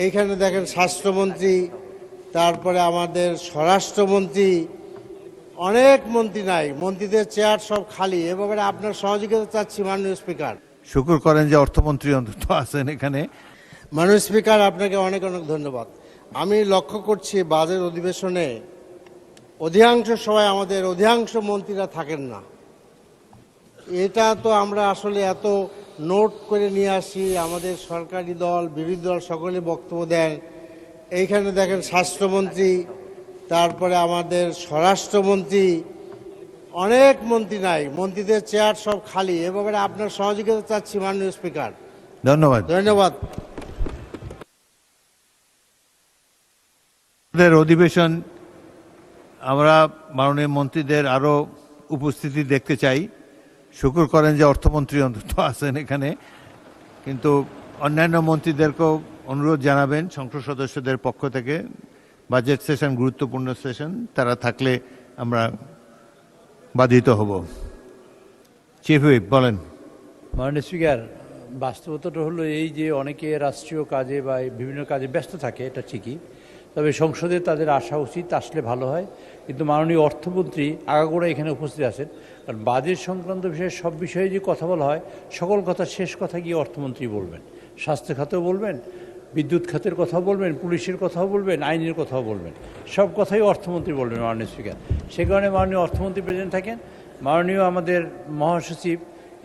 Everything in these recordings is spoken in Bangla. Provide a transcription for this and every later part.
এইখানে দেখেন স্বাস্থ্যমন্ত্রী, তারপরে আমাদের স্বরাষ্ট্রমন্ত্রী, অনেক মন্ত্রী নাই, মন্ত্রীদের চেয়ার সব খালি। এবারে আপনার সহযোগিতা চাচ্ছি মাননীয় স্পিকার। শুকুর করেন যে অর্থমন্ত্রী অন্তত আছেন এখানে। মাননীয় স্পিকার, আপনাকে অনেক অনেক ধন্যবাদ। আমি লক্ষ্য করছি বাজেট অধিবেশনে অধিকাংশ সময় আমাদের অধিকাংশ মন্ত্রীরা থাকেন না। এটা তো আমরা আসলে এত নোট করে নিয়ে আসি, আমাদের সরকারি দল বিরোধী দল সকলে বক্তব্য দেন। এইখানে দেখেন স্বাস্থ্যমন্ত্রী, তারপরে আমাদের স্বরাষ্ট্রমন্ত্রী, অনেক মন্ত্রী নাই, মন্ত্রীদের চেয়ার সব খালি। এবারে আপনার সহযোগিতা চাচ্ছি মাননীয় স্পিকার। ধন্যবাদ। ধন্যবাদ। অধিবেশন আমরা মাননীয় মন্ত্রীদের আরো উপস্থিতি দেখতে চাই। শুকুর করেন যে অর্থমন্ত্রী অন্তত আছেন এখানে, কিন্তু অন্যান্য মন্ত্রীদেরকেও অনুরোধ জানাবেন সংসদ সদস্যদের পক্ষ থেকে। বাজেট সেশন গুরুত্বপূর্ণ সেশন, তারা থাকলে আমরা বাধিত হব। চিফ হুইপ বলেন। মাননীয় স্পিকার, বাস্তবতাটা হলো এই যে অনেকে রাষ্ট্রীয় কাজে বা বিভিন্ন কাজে ব্যস্ত থাকে, এটা ঠিকই। তবে সংসদে তাদের আসা উচিত, আসলে ভালো হয়। কিন্তু মাননীয় অর্থমন্ত্রী আগাগোড়া এখানে উপস্থিত আছেন, কারণ বাজেট সংক্রান্ত বিষয়ে সব বিষয়ে যে কথা বলা হয়, সকল কথা শেষ কথা গিয়ে অর্থমন্ত্রী বলবেন। স্বাস্থ্য খাতেও বলবেন, বিদ্যুৎ খাতের কথাও বলবেন, পুলিশের কথাও বলবেন, আইনের কথাও বলবেন, সব কথাই অর্থমন্ত্রী বলবেন মাননীয় স্পিকার। সে কারণে মাননীয় অর্থমন্ত্রী প্রেজেন্ট থাকেন। মাননীয় আমাদের মহাসচিব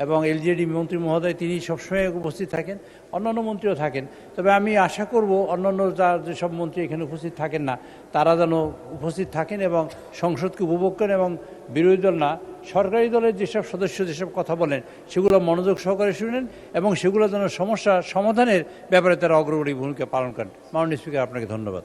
এবং এলজেডি মন্ত্রী মহোদয় তিনি সবসময় উপস্থিত থাকেন, অন্যান্য মন্ত্রীও থাকেন। তবে আমি আশা করব অন্যান্য যেসব মন্ত্রী এখানে উপস্থিত থাকেন না, তারা যেন উপস্থিত থাকেন এবং সংসদকে উপভোগ করেন, এবং বিরোধী দল না, সরকারি দলের যেসব সদস্য যেসব কথা বলেন সেগুলো মনোযোগ সহকারে শুনেন এবং সেগুলো যেন সমস্যা সমাধানের ব্যাপারে তারা অগ্রগণী ভূমিকা পালন করেন। মাননীয় স্পিকার, আপনাকে ধন্যবাদ।